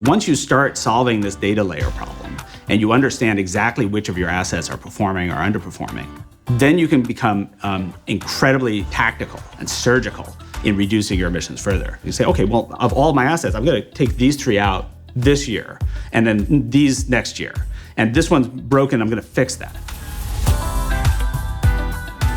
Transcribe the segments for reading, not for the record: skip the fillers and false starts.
Once you start solving this data layer problem and you understand exactly which of your assets are performing or underperforming, then you can become incredibly tactical and surgical in reducing your emissions further. You say, okay, well, of all my assets, I'm going to take these 3 out this year and then these next year. And this one's broken, I'm going to fix that.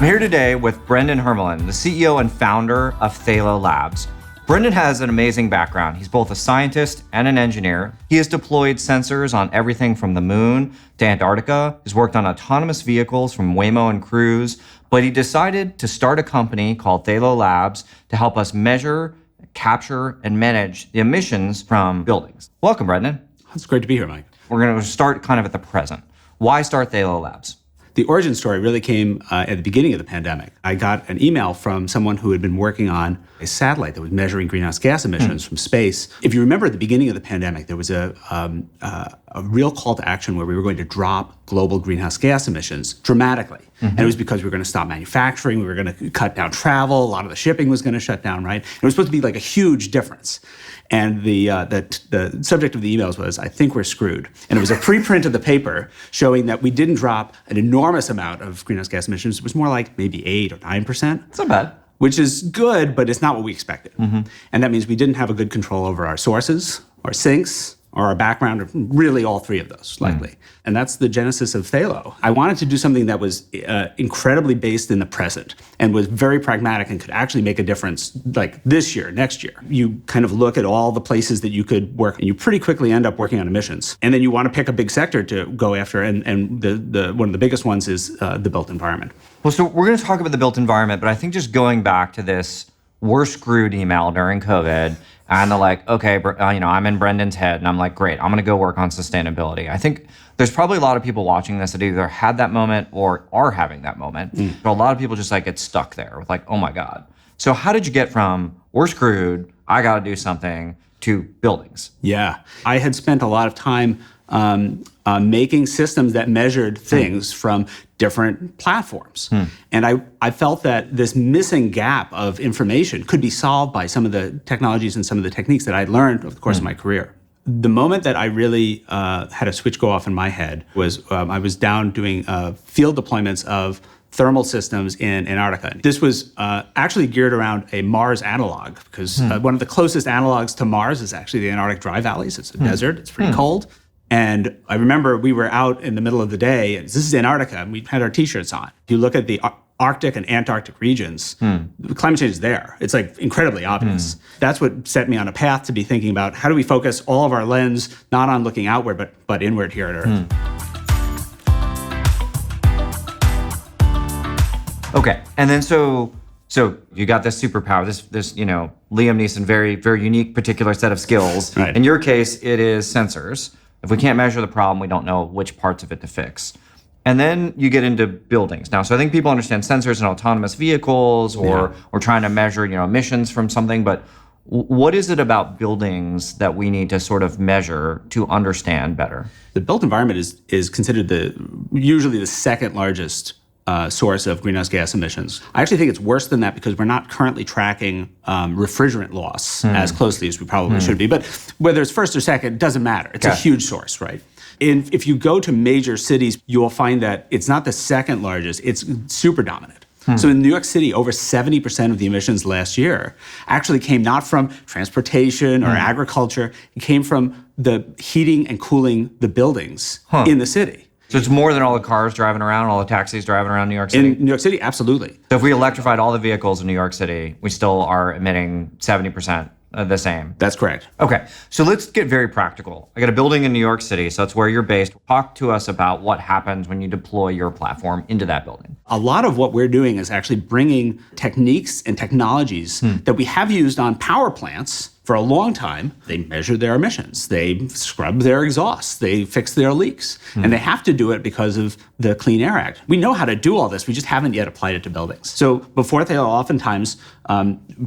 I'm here today with Brendan Hermalyn, the CEO and founder of Thalo Labs. Brendan has an amazing background. He's both a scientist and an engineer. He has deployed sensors on everything from the moon to Antarctica. He's worked on autonomous vehicles from Waymo and Cruise, but he decided to start a company called Thalo Labs to help us measure, capture, and manage the emissions from buildings. Welcome, Brendan. It's great to be here, Mike. We're going to start kind of at the present. Why start Thalo Labs? The origin story really came at the beginning of the pandemic. I got an email from someone who had been working on a satellite that was measuring greenhouse gas emissions from space. If you remember at the beginning of the pandemic, there was a real call to action where we were going to drop global greenhouse gas emissions dramatically. And it was because we were going to stop manufacturing, we were going to cut down travel, a lot of the shipping was going to shut down, right? It was supposed to be like a huge difference. And the subject of the emails was, I think we're screwed. And it was a preprint of the paper showing that we didn't drop an enormous amount of greenhouse gas emissions. It was more like maybe 8 or 9%. It's not bad. Which is good, but it's not what we expected. And that means we didn't have a good control over our sources, our sinks, or our background, or really all three of those, likely. And that's the genesis of Thalo. I wanted to do something that was incredibly based in the present and was very pragmatic and could actually make a difference like this year, next year. You kind of look at all the places that you could work and you pretty quickly end up working on emissions. And then you want to pick a big sector to go after. And the one of the biggest ones is the built environment. Well, so we're going to talk about the built environment, but I think just going back to this we're screwed email during COVID, and they're like, okay, I'm in Brendan's head, and I'm like, great, I'm going to go work on sustainability. I think there's probably a lot of people watching this that either had that moment or are having that moment. But a lot of people just like get stuck there with like, oh my God. So how did you get from we're screwed, I got to do something, to buildings? Yeah, I had spent a lot of time making systems that measured things from different platforms. And I felt that this missing gap of information could be solved by some of the technologies and some of the techniques that I'd learned over the course of my career. The moment that I really had a switch go off in my head was I was down doing field deployments of thermal systems in Antarctica. This was actually geared around a Mars analog, because one of the closest analogs to Mars is actually the Antarctic dry valleys. It's a desert, it's pretty cold. And I remember we were out in the middle of the day, and this is Antarctica, and we had our t-shirts on. If you look at the Arctic and Antarctic regions, the climate change is there. It's like incredibly obvious. That's what set me on a path to be thinking about how do we focus all of our lens, not on looking outward, but inward here at Earth. Okay, and then so you got this superpower, this Liam Neeson, very, very unique particular set of skills. Right. In your case, it is sensors. If we can't measure the problem, we don't know which parts of it to fix. And then you get into buildings. Now, so I think people understand sensors in autonomous vehicles or trying to measure, emissions from something, but what is it about buildings that we need to sort of measure to understand better? The built environment is considered usually the second largest source of greenhouse gas emissions. I actually think it's worse than that because we're not currently tracking refrigerant loss as closely as we probably should be. But whether it's first or second, it doesn't matter. It's a huge source, right? And if you go to major cities, you will find that it's not the second largest, it's super dominant. So in New York City, over 70% of the emissions last year actually came not from transportation or agriculture, it came from the heating and cooling the buildings in the city. So it's more than all the cars driving around, all the taxis driving around New York City? In New York City, absolutely. So if we electrified all the vehicles in New York City, we still are emitting 70% the same? That's correct. Okay, so let's get very practical. I got a building in New York City, so that's where you're based. Talk to us about what happens when you deploy your platform into that building. A lot of what we're doing is actually bringing techniques and technologies that we have used on power plants for a long time. They measure their emissions, they scrub their exhausts, they fix their leaks, and they have to do it because of the Clean Air Act. We know how to do all this, we just haven't yet applied it to buildings. So before Thalo, oftentimes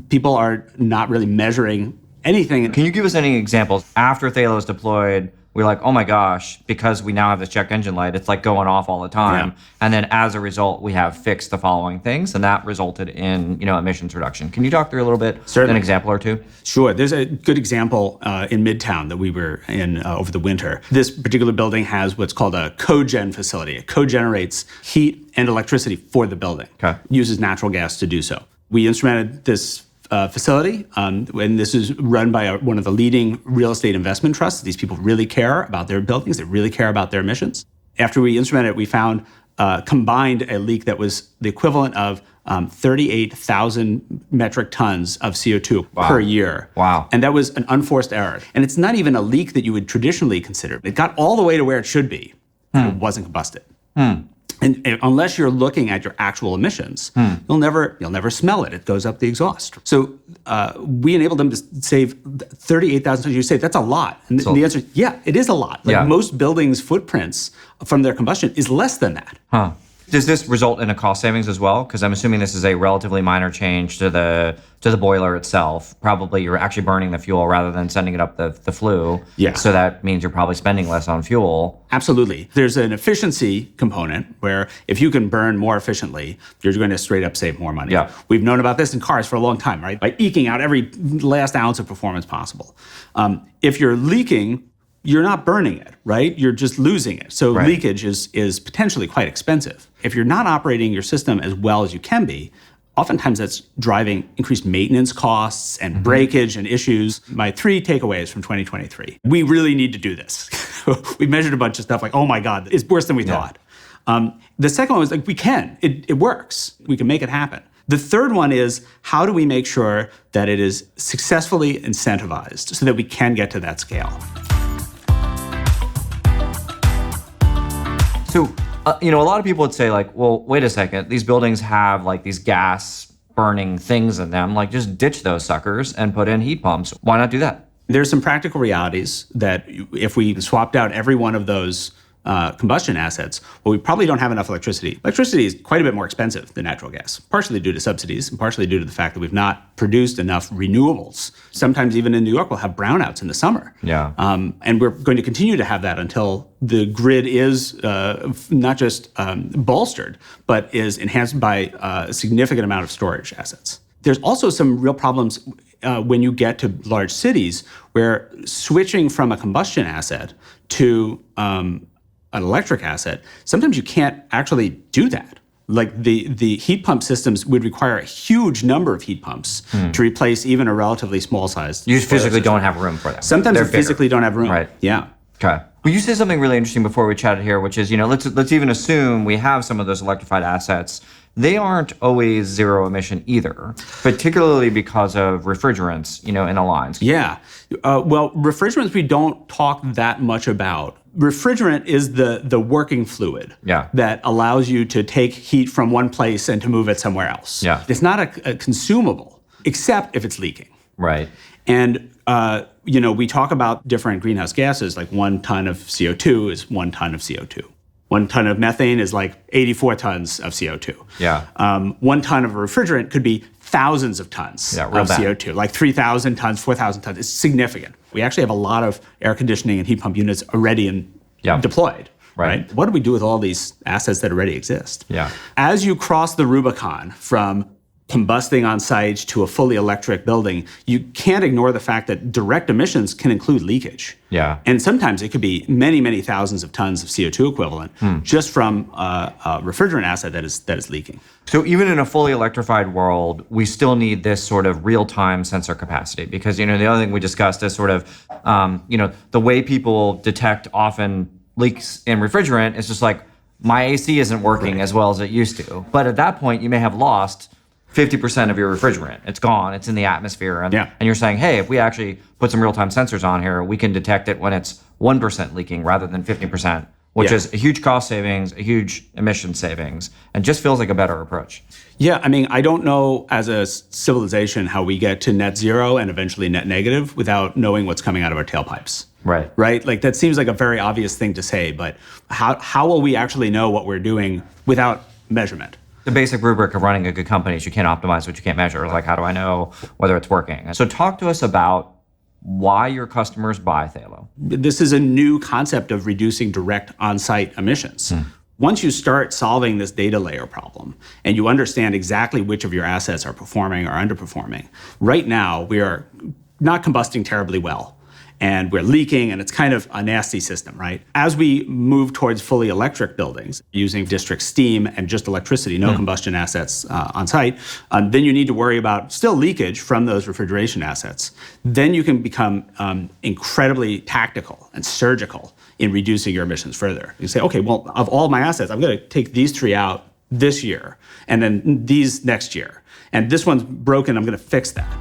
people are not really measuring anything. Can you give us any examples after Thalo is deployed? we're like, oh my gosh, because we now have this check engine light, it's like going off all the time. Yeah. And then as a result, we have fixed the following things, and that resulted in, emissions reduction. Can you talk through a little bit, Certainly. an example or two? Sure. There's a good example in Midtown that we were in over the winter. This particular building has what's called a cogen facility. It cogenerates heat and electricity for the building. Okay. Uses natural gas to do so. We instrumented this facility, and this is run by one of the leading real estate investment trusts. These people really care about their buildings. They really care about their emissions. After we instrumented it, we found combined a leak that was the equivalent of 38,000 metric tons of CO2 per year. Wow. And that was an unforced error. And it's not even a leak that you would traditionally consider. It got all the way to where it should be, and it wasn't combusted. And unless you're looking at your actual emissions, you'll never smell it. It goes up the exhaust. So we enabled them to save 38,000 tons. You say that's a lot, and the answer is yeah, it is a lot. Like most buildings' footprints from their combustion is less than that. Huh. Does this result in a cost savings as well? Because I'm assuming this is a relatively minor change to the boiler itself. Probably you're actually burning the fuel rather than sending it up the flue. Yeah. So that means you're probably spending less on fuel. Absolutely. There's an efficiency component where if you can burn more efficiently, you're going to straight up save more money. Yeah. We've known about this in cars for a long time, right? By eking out every last ounce of performance possible. If you're leaking, you're not burning it, right? You're just losing it. So leakage is potentially quite expensive. If you're not operating your system as well as you can be, oftentimes that's driving increased maintenance costs and breakage and issues. My 3 takeaways from 2023. We really need to do this. We measured a bunch of stuff like, oh my God, it's worse than we thought. The second one was like, we can. It works. We can make it happen. The third one is, how do we make sure that it is successfully incentivized so that we can get to that scale? So, a lot of people would say like, well, wait a second, these buildings have like these gas burning things in them, like just ditch those suckers and put in heat pumps. Why not do that? There's some practical realities that if we swapped out every one of those combustion assets, well, we probably don't have enough electricity. Electricity is quite a bit more expensive than natural gas, partially due to subsidies and partially due to the fact that we've not produced enough renewables. Sometimes even in New York, we'll have brownouts in the summer. Yeah. And we're going to continue to have that until the grid is not just bolstered, but is enhanced by a significant amount of storage assets. There's also some real problems when you get to large cities where switching from a combustion asset to an electric asset, sometimes you can't actually do that. Like the heat pump systems would require a huge number of heat pumps to replace even a relatively small sized. You physically don't have room for them. Sometimes you physically don't have room. Right. Yeah. Okay. Well, you said something really interesting before we chatted here, which is, let's even assume we have some of those electrified assets. They aren't always zero emission either, particularly because of refrigerants, in the lines. Yeah. Well, refrigerants we don't talk that much about. Refrigerant is the working fluid that allows you to take heat from one place and to move it somewhere else. Yeah. It's not a consumable, except if it's leaking. Right. And, we talk about different greenhouse gases, like 1 ton of CO2 is 1 ton of CO2. 1 ton of methane is like 84 tons of CO2. Yeah. 1 ton of refrigerant could be thousands of tons of CO2, like 3,000 tons, 4,000 tons. It's significant. We actually have a lot of air conditioning and heat pump units already deployed. Right. What do we do with all these assets that already exist? Yeah. As you cross the Rubicon from combusting on site to a fully electric building, you can't ignore the fact that direct emissions can include leakage. Yeah. And sometimes it could be many, many thousands of tons of CO2 equivalent just from a refrigerant asset that is leaking. So even in a fully electrified world, we still need this sort of real-time sensor capacity because, the other thing we discussed is sort of, the way people detect often leaks in refrigerant is just like, my AC isn't working as well as it used to. But at that point, you may have lost 50% of your refrigerant. It's gone. It's in the atmosphere. And you're saying, hey, if we actually put some real-time sensors on here, we can detect it when it's 1% leaking rather than 50%, which is a huge cost savings, a huge emission savings, and just feels like a better approach. Yeah, I mean, I don't know as a civilization how we get to net zero and eventually net negative without knowing what's coming out of our tailpipes. Right? Like that seems like a very obvious thing to say, but how will we actually know what we're doing without measurement? The basic rubric of running a good company is you can't optimize what you can't measure. Like, how do I know whether it's working? So talk to us about why your customers buy Thalo. This is a new concept of reducing direct on-site emissions. Once you start solving this data layer problem and you understand exactly which of your assets are performing or underperforming, right now we are not combusting terribly well. And we're leaking, and it's kind of a nasty system, right? As we move towards fully electric buildings using district steam and just electricity, no combustion assets on site, then you need to worry about still leakage from those refrigeration assets. Then you can become incredibly tactical and surgical in reducing your emissions further. You say, okay, well, of all my assets, I'm going to take these 3 out this year, and then these next year. And this one's broken, I'm going to fix that.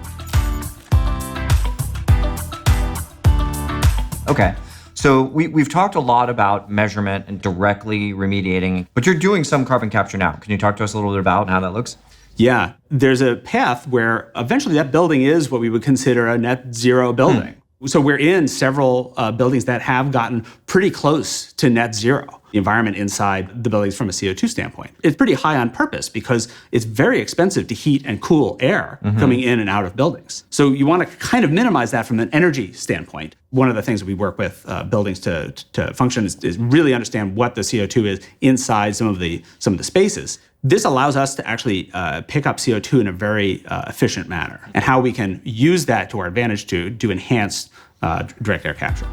Okay, so we've talked a lot about measurement and directly remediating, but you're doing some carbon capture now. Can you talk to us a little bit about how that looks? Yeah, there's a path where eventually that building is what we would consider a net zero building. So we're in several buildings that have gotten pretty close to net zero. The environment inside the buildings from a CO2 standpoint. It's pretty high on purpose because it's very expensive to heat and cool air coming in and out of buildings. So you want to kind of minimize that from an energy standpoint. One of the things that we work with buildings to function is really understand what the CO2 is inside some of the spaces. This allows us to actually pick up CO2 in a very efficient manner, and how we can use that to our advantage to do enhanced direct air capture.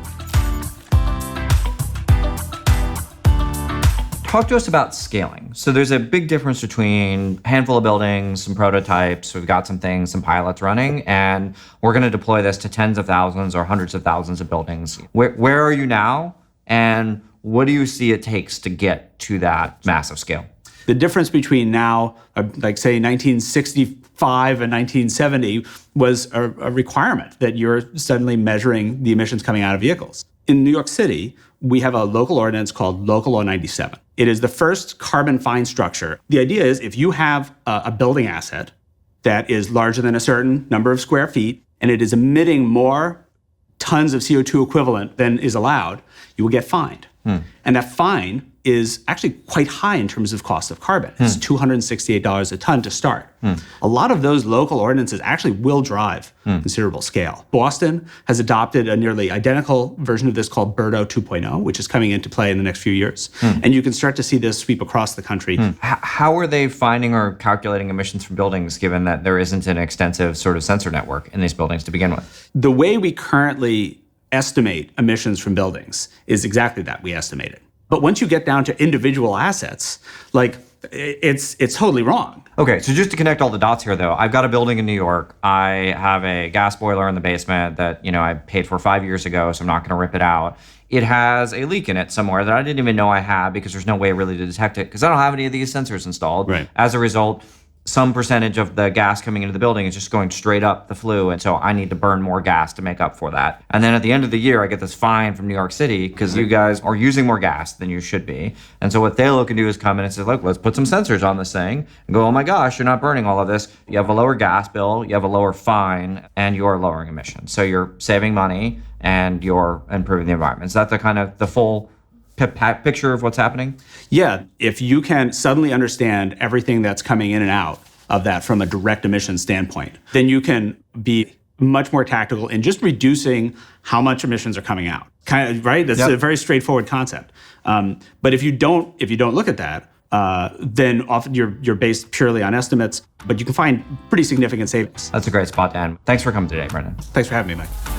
Talk to us about scaling. So there's a big difference between a handful of buildings, some prototypes, we've got some things, some pilots running, and we're going to deploy this to tens of thousands or hundreds of thousands of buildings. Where are you now, and what do you see it takes to get to that massive scale? The difference between now, like say 1965 and 1970, was a requirement that you're suddenly measuring the emissions coming out of vehicles. In New York City, we have a local ordinance called Local Law 97. It is the first carbon fine structure. The idea is if you have a building asset that is larger than a certain number of square feet, and it is emitting more tons of CO2 equivalent than is allowed, you will get fined. And that fine is actually quite high in terms of cost of carbon. It's $268 a ton to start. A lot of those local ordinances actually will drive considerable scale. Boston has adopted a nearly identical version of this called BERDO 2.0, which is coming into play in the next few years. And you can start to see this sweep across the country. How are they finding or calculating emissions from buildings, given that there isn't an extensive sort of sensor network in these buildings to begin with? The way we currently estimate emissions from buildings is exactly that. We estimate it. But once you get down to individual assets, like it's totally wrong. Okay, so just to connect all the dots here, though, I've got a building in New York. I have a gas boiler in the basement that, I paid for 5 years ago, so I'm not going to rip it out. It has a leak in it somewhere that I didn't even know I had because there's no way really to detect it because I don't have any of these sensors installed. Right. As a result, some percentage of the gas coming into the building is just going straight up the flue. And so I need to burn more gas to make up for that. And then at the end of the year, I get this fine from New York City because you guys are using more gas than you should be. And so what Thalo can do is come in and say, look, let's put some sensors on this thing and go, oh my gosh, you're not burning all of this. You have a lower gas bill, you have a lower fine, and you're lowering emissions. So you're saving money and you're improving the environment. Is that the kind of the full picture of what's happening? Yeah, if you can suddenly understand everything that's coming in and out of that from a direct emission standpoint, then you can be much more tactical in just reducing how much emissions are coming out. Kind of, right? That's a very straightforward concept. But if you don't look at that, then often you're based purely on estimates, but you can find pretty significant savings. That's a great spot to end. Thanks for coming today, Brendan. Thanks for having me, Mike.